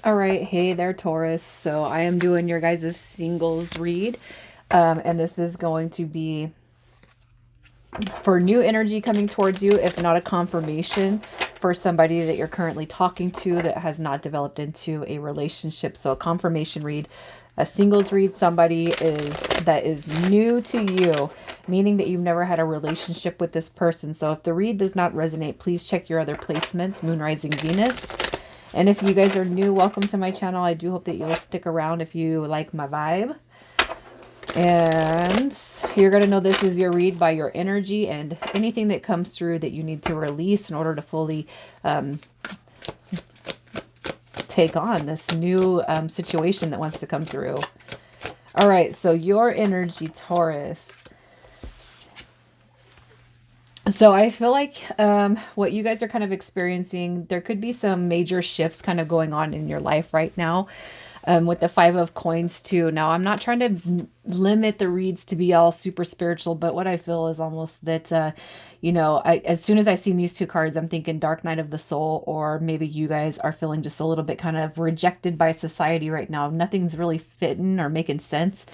All right, hey there, Taurus. So I am doing your guys' singles read, and this is going to be for new energy coming towards you, if not a confirmation for somebody that you're currently talking to that has not developed into a relationship. So a confirmation read, a singles read, somebody is new to you, meaning that you've never had a relationship with this person. So if the read does not resonate, please check your other placements, Moon, Rising, Venus. And if you guys are new, welcome to my channel. I do hope that you'll stick around if you like my vibe. And you're going to know this is your read by your energy and anything that comes through that you need to release in order to fully take on this new situation that wants to come through. All right, so your energy, Taurus. So I feel like what you guys are kind of experiencing, there could be some major shifts kind of going on in your life right now. With the Five of Coins too. Now, I'm not trying to limit the reads to be all super spiritual, but what I feel is almost that, as soon as I seen these two cards, I'm thinking Dark Night of the Soul, or maybe you guys are feeling just a little bit kind of rejected by society right now. Nothing's really fitting or making sense.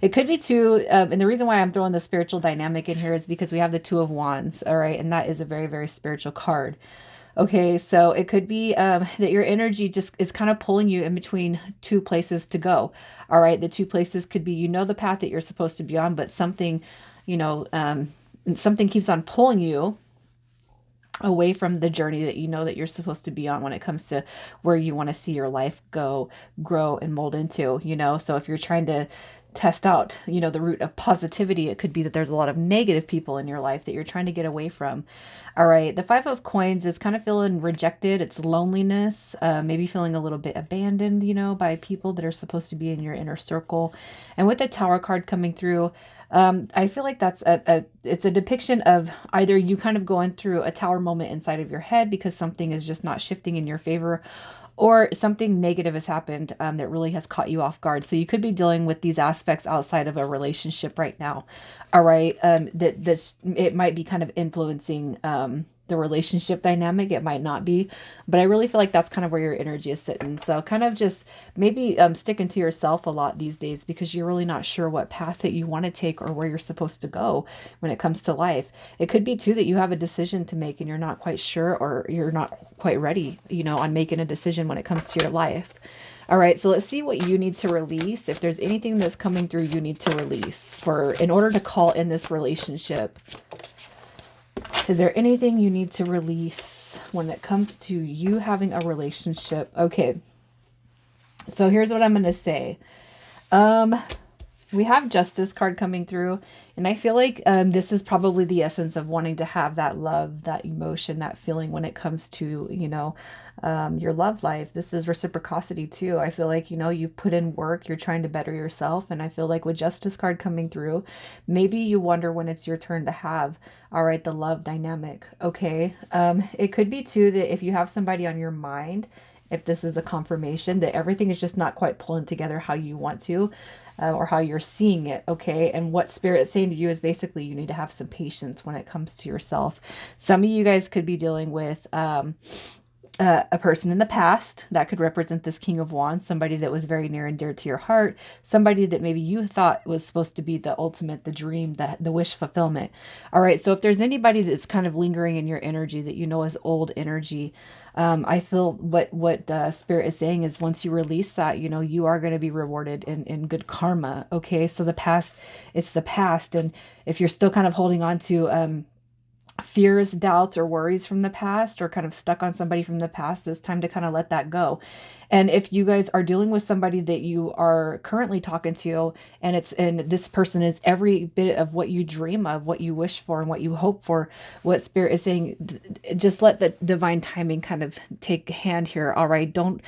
It could be too, and the reason why I'm throwing the spiritual dynamic in here is because we have the Two of Wands, all right, and that is a very, very spiritual card. Okay, so it could be that your energy just is kind of pulling you in between two places to go. All right, the two places could be, the path that you're supposed to be on, but something, something keeps on pulling you away from the journey that that you're supposed to be on when it comes to where you want to see your life go, grow, and mold into. So if you're trying to test out, the root of positivity, it could be that there's a lot of negative people in your life that you're trying to get away from. All right, the Five of Coins is kind of feeling rejected. It's loneliness, maybe feeling a little bit abandoned, by people that are supposed to be in your inner circle. And with the Tower card coming through, I feel like that's it's a depiction of either you kind of going through a tower moment inside of your head because something is just not shifting in your favor, or something negative has happened that really has caught you off guard. So you could be dealing with these aspects outside of a relationship right now. All right, that this it might be kind of influencing the relationship dynamic. It might not be, but I really feel like that's kind of where your energy is sitting. So kind of just maybe sticking to yourself a lot these days because you're really not sure what path that you want to take or where you're supposed to go when it comes to life. It could be too that you have a decision to make and you're not quite sure, or you're not quite ready, on making a decision when it comes to your life. All right, so let's see what you need to release. If there's anything that's coming through you need to release in order to call in this relationship. Is there anything you need to release when it comes to you having a relationship? Okay, so here's what I'm going to say. We have Justice card coming through, and I feel like this is probably the essence of wanting to have that love, that emotion, that feeling when it comes to, your love life. This is reciprocity too. I feel like, you've put in work, you're trying to better yourself. And I feel like with Justice card coming through, maybe you wonder when it's your turn to have, all right, the love dynamic. Okay. It could be too that if you have somebody on your mind, if this is a confirmation that everything is just not quite pulling together how you want to, or how you're seeing it, okay? And what Spirit is saying to you is basically you need to have some patience when it comes to yourself. Some of you guys could be dealing with a person in the past that could represent this King of Wands, somebody that was very near and dear to your heart, somebody that maybe you thought was supposed to be the ultimate, the dream, the wish fulfillment. All right, so if there's anybody that's kind of lingering in your energy that is old energy, I feel what Spirit is saying is once you release that, you are going to be rewarded in good karma. Okay, so the past, it's the past, and if you're still kind of holding on to fears, doubts, or worries from the past, or kind of stuck on somebody from the past, it's time to kind of let that go. And if you guys are dealing with somebody that you are currently talking to, and this person is every bit of what you dream of, what you wish for, and what you hope for, what Spirit is saying, just let the divine timing kind of take a hand here. All right, don't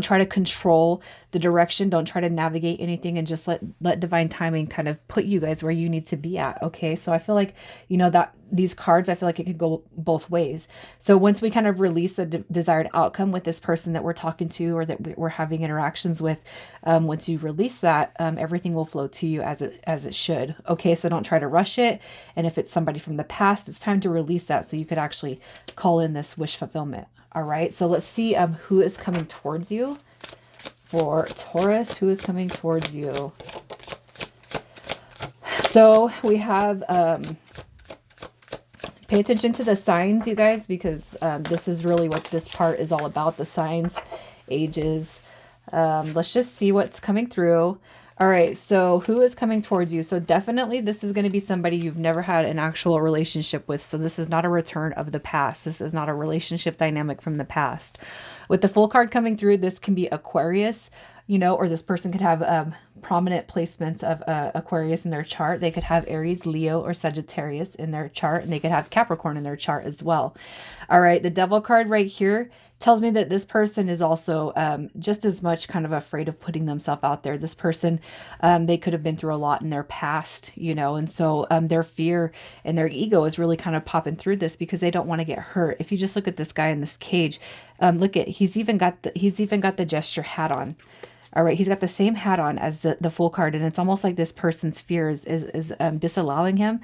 try to control the direction. Don't try to navigate anything, and just let divine timing kind of put you guys where you need to be at. Okay, so I feel like that these cards, I feel like it could go both ways. So once we kind of release the desired outcome with this person that we're talking to, or that we're having interactions with, once you release that, everything will flow to you as it should. Okay, so don't try to rush it. And if it's somebody from the past, it's time to release that so you could actually call in this wish fulfillment. All right, so let's see who is coming towards you. for Taurus, who is coming towards you. So we have, pay attention to the signs, you guys, because this is really what this part is all about, the signs, ages. Let's just see what's coming through. All right, so who is coming towards you? So definitely this is going to be somebody you've never had an actual relationship with. So this is not a return of the past. This is not a relationship dynamic from the past. With the full card coming through, this can be Aquarius, you know, or this person could have prominent placements of Aquarius in their chart. They could have Aries, Leo, or Sagittarius in their chart, and they could have Capricorn in their chart as well. All right, the Devil card right here tells me that this person is also just as much kind of afraid of putting themselves out there. This person, they could have been through a lot in their past, you know, and so their fear and their ego is really kind of popping through this because they don't want to get hurt. If you just look at this guy in this cage, look at, he's even got the gesture hat on. All right, he's got the same hat on as the full card, and it's almost like this person's fear is disallowing him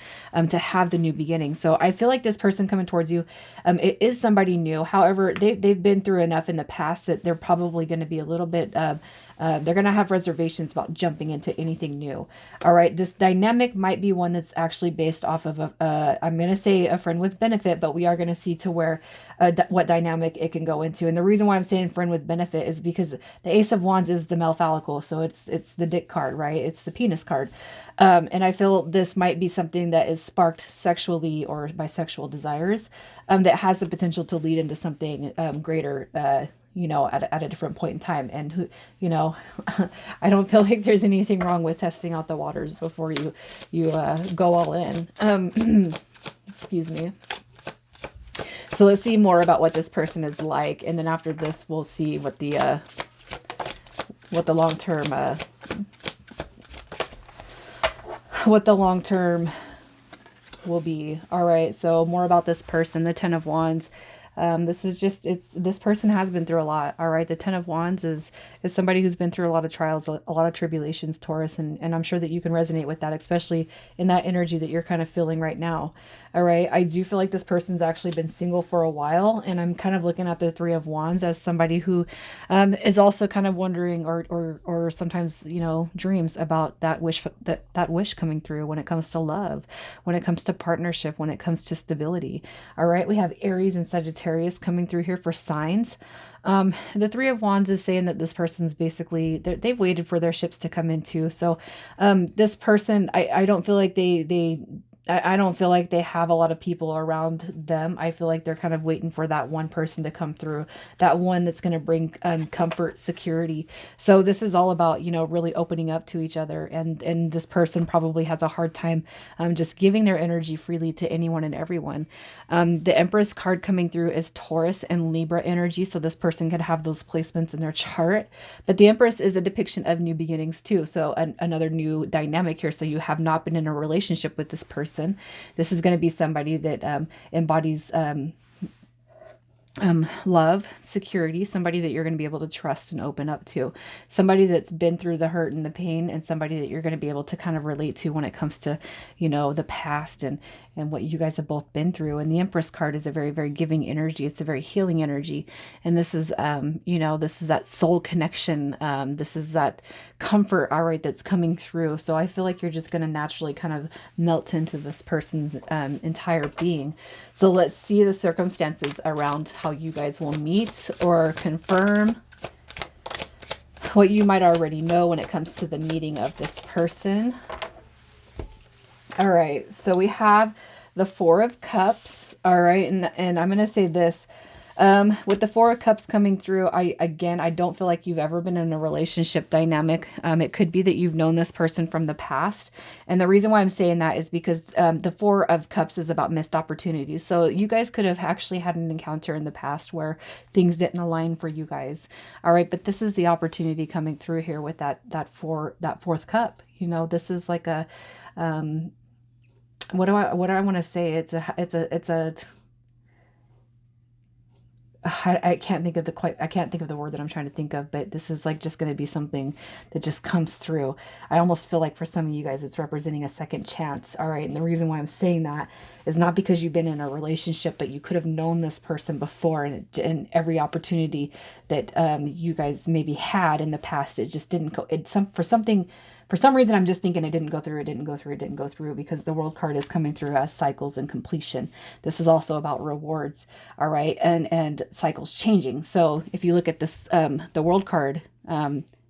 to have the new beginning. So I feel like this person coming towards you, it is somebody new. However, they've been through enough in the past that they're probably going to be a little bit, they're going to have reservations about jumping into anything new. All right, this dynamic might be one that's actually based off of, I'm going to say a friend with benefit, but we are going to see to where, what dynamic it can go into. And the reason why I'm saying friend with benefit is because the Ace of Wands is the malfalical. So it's the dick card, right? It's the penis card. And I feel this might be something that is sparked sexually or by sexual desires, that has the potential to lead into something greater, you know, at a different point in time. And who, you know, I don't feel like there's anything wrong with testing out the waters before you go all in. Excuse me. So let's see more about what this person is like, and then after this, we'll see what the long term will be. All right, so more about this person, the Ten of Wands. This is just, this person has been through a lot. All right, the Ten of Wands is somebody who's been through a lot of trials, a lot of tribulations, Taurus, and I'm sure that you can resonate with that, especially in that energy that you're kind of feeling right now. All right, I do feel like this person's actually been single for a while, and I'm kind of looking at the Three of Wands as somebody who is also kind of wondering or sometimes, you know, dreams about that wish, that wish coming through when it comes to love, when it comes to partnership, when it comes to stability. All right, we have Aries and Sagittarius coming through here for signs. The Three of Wands is saying that this person's basically, they've waited for their ships to come into. So this person, I don't feel like I don't feel like they have a lot of people around them. I feel like they're kind of waiting for that one person to come through, that one that's going to bring comfort, security. So this is all about, you know, really opening up to each other. And this person probably has a hard time just giving their energy freely to anyone and everyone. The Empress card coming through is Taurus and Libra energy. So this person could have those placements in their chart. But the Empress is a depiction of new beginnings too. So another new dynamic here. So you have not been in a relationship with this person. This is going to be somebody that embodies love, security, somebody that you're going to be able to trust and open up to, somebody that's been through the hurt and the pain, and somebody that you're going to be able to kind of relate to when it comes to, you know, the past and what you guys have both been through. And the Empress card is a very, very giving energy. It's a very healing energy. And this is, you know, this is that soul connection. This is that comfort, all right, that's coming through. So I feel like you're just going to naturally kind of melt into this person's entire being. So let's see the circumstances around how you guys will meet or confirm what you might already know when it comes to the meeting of this person. All right, so we have the Four of Cups. All right, and I'm going to say this. With the Four of Cups coming through, I don't feel like you've ever been in a relationship dynamic. It could be that you've known this person from the past. And the reason why I'm saying that is because the Four of Cups is about missed opportunities. So you guys could have actually had an encounter in the past where things didn't align for you guys. All right, but this is the opportunity coming through here with that fourth cup. You know, this is like a what do I want to say? It's a I can't think of I can't think of the word that I'm trying to think of, but this is like just going to be something that just comes through. I almost feel like for some of you guys, it's representing a second chance. All right. And the reason why I'm saying that is not because you've been in a relationship, but you could have known this person before, and every opportunity that you guys maybe had in the past, it just didn't go. For some reason, I'm just thinking it didn't go through, it didn't go through, it didn't go through, because the world card is coming through as cycles and completion. This is also about rewards, all right, and cycles changing. So if you look at this, the world card,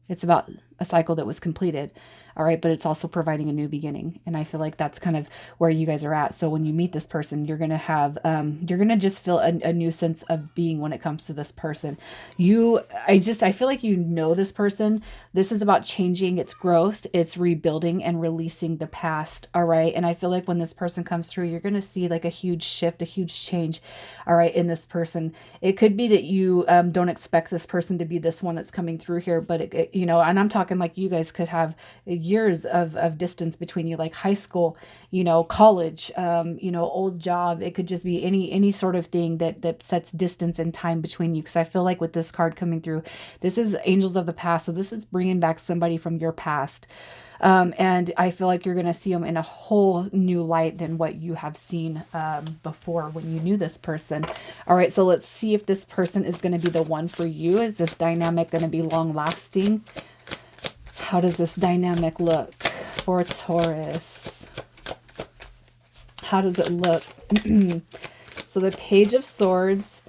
it's about a cycle that was completed, all right, but it's also providing a new beginning. And I feel like that's kind of where you guys are at. So when you meet this person, you're going to have, you're going to just feel a new sense of being when it comes to this person. I feel like you know this person. This is about changing, its growth, it's rebuilding and releasing the past, all right? And I feel like when this person comes through, you're going to see like a huge shift, a huge change, all right, in this person. It could be that you don't expect this person to be this one that's coming through here, but you know, and I'm talking like you guys could have years of distance between you, like high school, you know, college, you know, old job. It could just be any sort of thing that sets distance and time between you. Because I feel like with this card coming through, this is angels of the past. So this is bringing back somebody from your past. And I feel like you're going to see them in a whole new light than what you have seen before when you knew this person. All right, so let's see if this person is going to be the one for you. Is this dynamic going to be long lasting? How does this dynamic look for Taurus? How does it look? So the Page of Swords.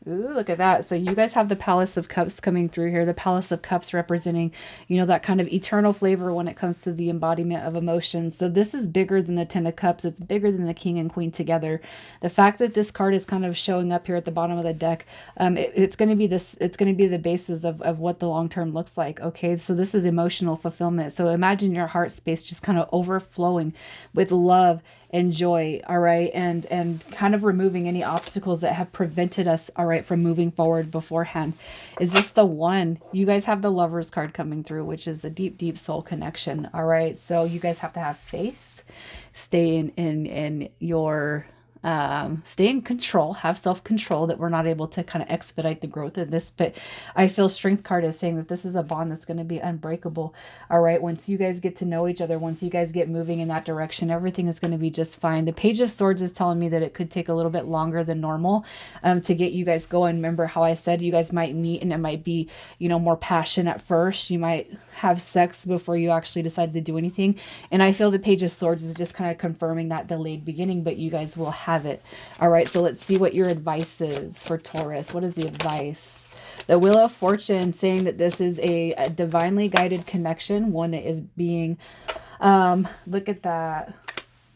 Ooh, look at that. So you guys have the Palace of Cups coming through here. The Palace of Cups representing, you know, that kind of eternal flavor when it comes to the embodiment of emotions. So this is bigger than the Ten of Cups. It's bigger than the King and Queen together. The fact that this card is kind of showing up here at the bottom of the deck, it's going to be this, it's going to be the basis of what the long term looks like. Okay. So this is emotional fulfillment. So imagine your heart space just kind of overflowing with love and joy, all right, and kind of removing any obstacles that have prevented us, all right, from moving forward beforehand. Is this the one? You guys have the Lovers card coming through, which is a deep soul connection, all right? So you guys have to have faith, stay in your stay in control, have self-control, that we're not able to kind of expedite the growth of this. But I feel Strength card is saying that this is a bond that's going to be unbreakable. All right. Once you guys get to know each other, once you guys get moving in that direction, everything is going to be just fine. The Page of Swords is telling me that it could take a little bit longer than normal to get you guys going. Remember how I said you guys might meet and it might be, you know, more passion at first. You might have sex before you actually decide to do anything. And I feel the Page of Swords is just kind of confirming that delayed beginning, but you guys will have it. All right, so let's see what your advice is for Taurus. What is the advice? The Wheel of Fortune saying that this is a divinely guided connection, one that is being, look at that,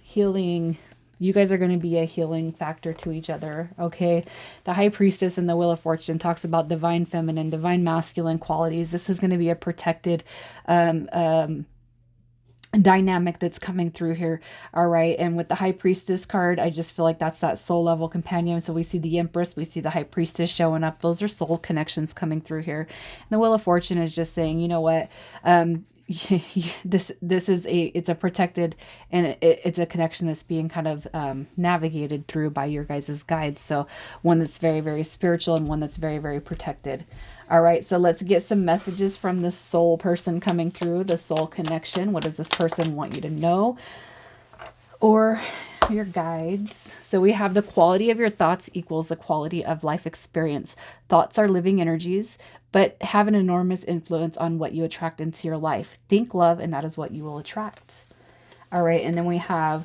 healing. You guys are going to be a healing factor to each other, okay? The High Priestess and the Wheel of Fortune talks about divine feminine, divine masculine qualities. This is going to be a protected dynamic that's coming through here, all right? And with the High Priestess card, I just feel like that's that soul level companion. So we see the Empress, we see the High Priestess showing up. Those are soul connections coming through here. And the Wheel of Fortune is just saying, you know what, this is it's a protected, and it's a connection that's being kind of navigated through by your guys' guides. So one that's very spiritual and one that's very protected. All right, so let's get some messages from the soul person coming through, the soul connection. What does this person want you to know? Or your guides. So we have the quality of your thoughts equals the quality of life experience. Thoughts are living energies, but have an enormous influence on what you attract into your life. Think love, and that is what you will attract. All right, and then we have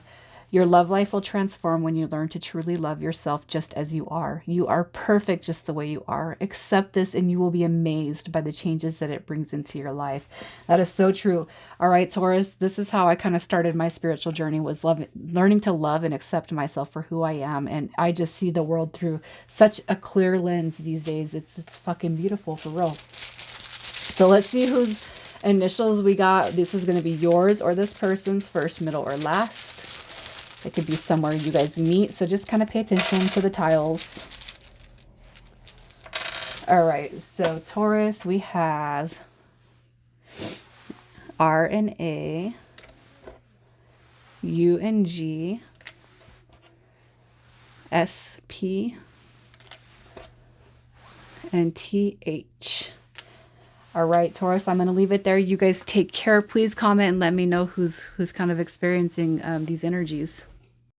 your love life will transform when you learn to truly love yourself just as you are. You are perfect just the way you are. Accept this and you will be amazed by the changes that it brings into your life. That is so true. All right, Taurus, this is how I kind of started my spiritual journey, was learning to love and accept myself for who I am. And I just see the world through such a clear lens these days. It's fucking beautiful, for real. So let's see whose initials we got. This is going to be yours or this person's, first, middle, or last. It could be somewhere you guys meet, so just kind of pay attention to the tiles. All right, so Taurus, we have R and A, U and G, S, P, and TH. All right, Taurus, I'm going to leave it there. You guys take care. Please comment and let me know who's kind of experiencing these energies.